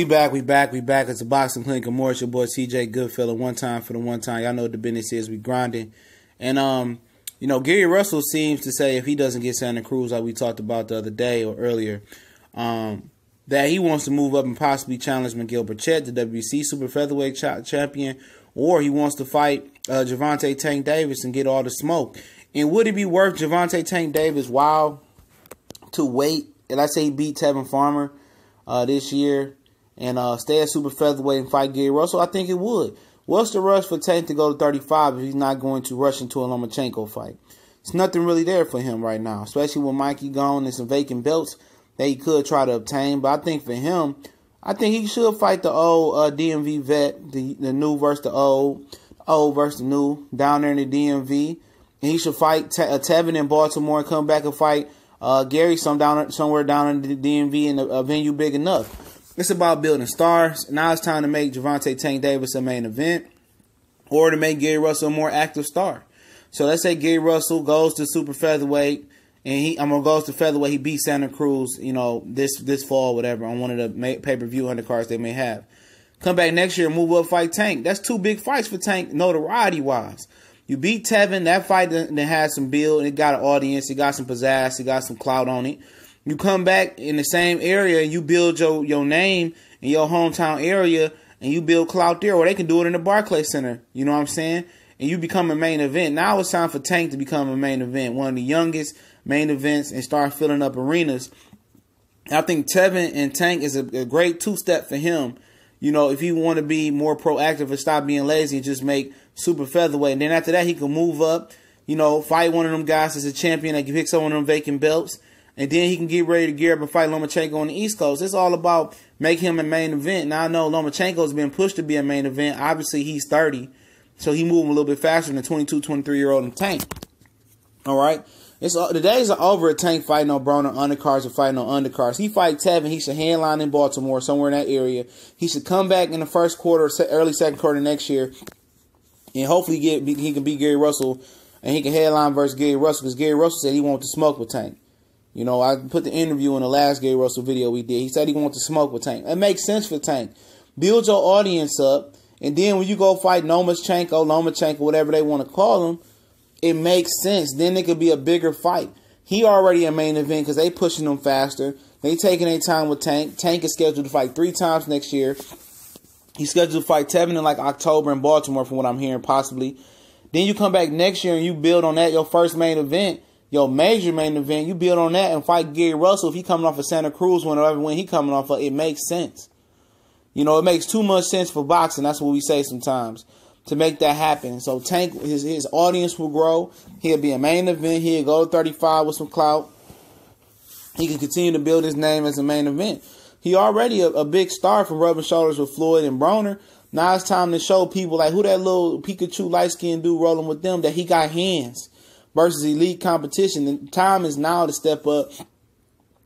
We back. It's a boxing clinic of more. It's your boy CJ Goodfella. One time for the one time. Y'all know what the business is. We grinding. And, Gary Russell seems to say if he doesn't get Santa Cruz like we talked about the other day or earlier, that he wants to move up and possibly challenge Miguel Burchett, the WBC super featherweight champion, or he wants to fight Gervonta Tank Davis and get all the smoke. And would it be worth Gervonta Tank Davis' while to wait? And let's say he beat Tevin Farmer this year and stay at super featherweight and fight Gary Russell? I think it would. What's the rush for Tank to go to 35 if he's not going to rush into a Lomachenko fight? It's nothing really there for him right now, especially with Mikey gone and some vacant belts that he could try to obtain. But I think for him, I think he should fight the old DMV vet, the new versus the old versus the new, down there in the DMV. And he should fight Tevin in Baltimore and come back and fight Gary somewhere down in the DMV in a venue big enough. It's about building stars. Now it's time to make Gervonta Tank Davis a main event or to make Gary Russell a more active star. So let's say Gary Russell goes to super featherweight and goes to featherweight. He beats Santa Cruz, this fall, whatever, on one of the pay-per-view undercards they may have. Come back next year and move up, fight Tank. That's two big fights for Tank, notoriety-wise. You beat Tevin, that fight that had some build, and it got an audience, it got some pizzazz, it got some clout on it. You come back in the same area and you build your name in your hometown area and you build clout there, or they can do it in the Barclays Center, you know what I'm saying? And you become a main event. Now it's time for Tank to become a main event, one of the youngest main events, and start filling up arenas. I think Tevin and Tank is a great two-step for him. If he want to be more proactive and stop being lazy and just make super featherweight. And then after that, he can move up, fight one of them guys as a champion that can pick some of them vacant belts. And then he can get ready to gear up and fight Lomachenko on the East Coast. It's all about making him a main event. Now I know Lomachenko's been pushed to be a main event. Obviously, he's 30, so he moving a little bit faster than 22, 23-year-old in Tank. All right? The days are over at Tank fighting on Broner undercards or fighting on undercards. He fight Tevin. He should headline in Baltimore, somewhere in that area. He should come back in the first quarter, early second quarter next year, and hopefully he can beat Gary Russell, and he can headline versus Gary Russell, because Gary Russell said he wanted to smoke with Tank. I put the interview in the last Gary Russell video we did. He said he wanted to smoke with Tank. It makes sense for Tank. Build your audience up, and then when you go fight Lomachenko, whatever they want to call him, it makes sense. Then it could be a bigger fight. He already a main event because they pushing him faster. They taking their time with Tank. Tank is scheduled to fight 3 times next year. He's scheduled to fight Tevin in October in Baltimore, from what I'm hearing, possibly. Then you come back next year and you build on that, your first main event. Your major main event, you build on that and fight Gary Russell. If he coming off of Santa Cruz, whenever when he coming off of, it makes sense. It makes too much sense for boxing. That's what we say sometimes, to make that happen. So Tank, his audience will grow. He'll be a main event. He'll go to 35 with some clout. He can continue to build his name as a main event. He already a big star from rubbing shoulders with Floyd and Broner. Now it's time to show people who that little Pikachu light-skinned dude rolling with them, that he got hands. Versus elite competition. The time is now to step up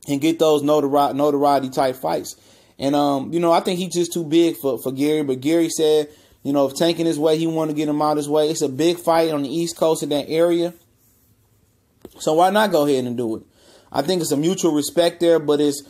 and get those notoriety type fights. And I think he's just too big for Gary. But Gary said, if Tanking his way, he want to get him out his way. It's a big fight on the East Coast in that area. So why not go ahead and do it? I think it's a mutual respect there, but it's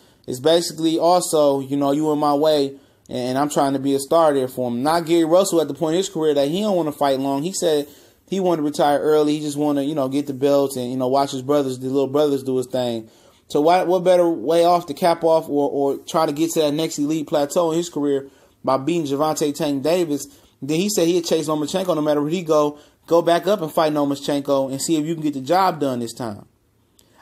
basically also, you in my way, and I'm trying to be a star there for him. Not Gary Russell at the point in his career that he don't want to fight long. He said he wanted to retire early. He just want to, get the belts and, watch his little brothers do his thing. So what better way off to cap off or try to get to that next elite plateau in his career by beating Gervonta Tank Davis? Then he said he'd chase Lomachenko no matter where he go back up and fight Lomachenko and see if you can get the job done this time.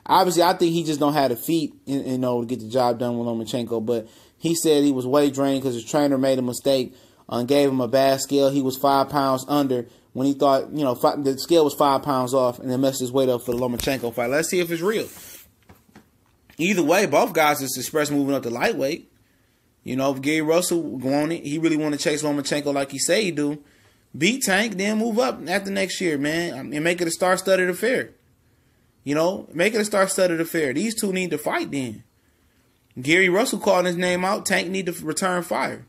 Obviously, I think he just don't have the feet, to get the job done with Lomachenko. But he said he was weight drained because his trainer made a mistake and gave him a bad scale. He was 5 pounds under when he thought, the scale was 5 pounds off, and then messed his weight up for the Lomachenko fight. Let's see if it's real. Either way, both guys just expressed moving up to lightweight. If Gary Russell go on it, he really want to chase Lomachenko like he say he do. Beat Tank, then move up after next year, man, and make it a star-studded affair. Make it a star-studded affair. These two need to fight then. Gary Russell calling his name out. Tank need to return fire.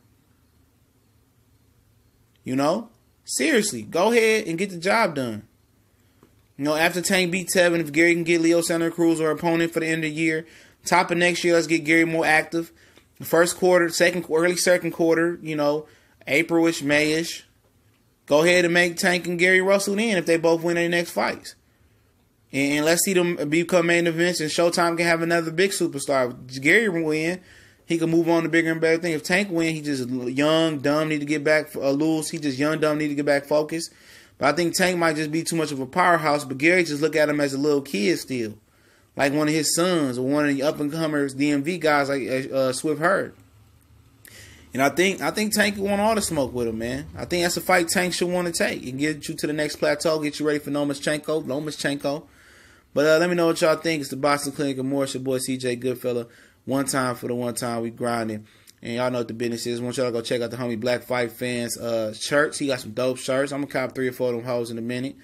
Seriously, go ahead and get the job done. After Tank beat Tevin, if Gary can get Leo Santa Cruz or opponent for the end of the year, top of next year, let's get Gary more active. first quarter, early second quarter, you know, April-ish, May-ish. Go ahead and make Tank and Gary Russell in if they both win their next fights. And let's see them become main events, and Showtime can have another big superstar. If Gary win, he can move on to bigger and better things. If Tank win, he just young, dumb, need to get back loose. He just young, dumb, need to get back focused. But I think Tank might just be too much of a powerhouse, but Gary just look at him as a little kid still. Like one of his sons or one of the up-and-comers DMV guys like Swift Hurd. And I think Tank want all the smoke with him, man. I think that's a fight Tank should want to take and get you to the next plateau, get you ready for Lomachenko. But let me know what y'all think. It's the Boxing Clinic of Morris, your boy CJ Goodfella. One time for the one time we grinding. And y'all know what the business is. I want y'all to go check out the homie Black Fight Fans shirts. He got some dope shirts. I'm going to cop 3 or 4 of them hoes in a minute.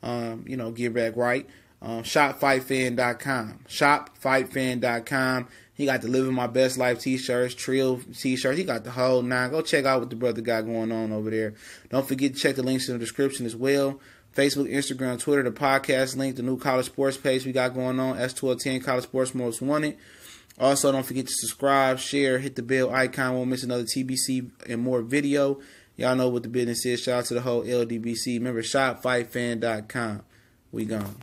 You know, get back right. ShopFightFan.com. ShopFightFan.com. He got the Living My Best Life t-shirts, Trill t-shirts. He got the whole 9. Go check out what the brother got going on over there. Don't forget to check the links in the description as well. Facebook, Instagram, Twitter, the podcast link, the new college sports page we got going on, S1210 College Sports Most Wanted. Also, don't forget to subscribe, share, hit the bell icon. Won't miss another TBC and more video. Y'all know what the business is. Shout out to the whole LDBC. Remember, ShopFightFan.com. We gone.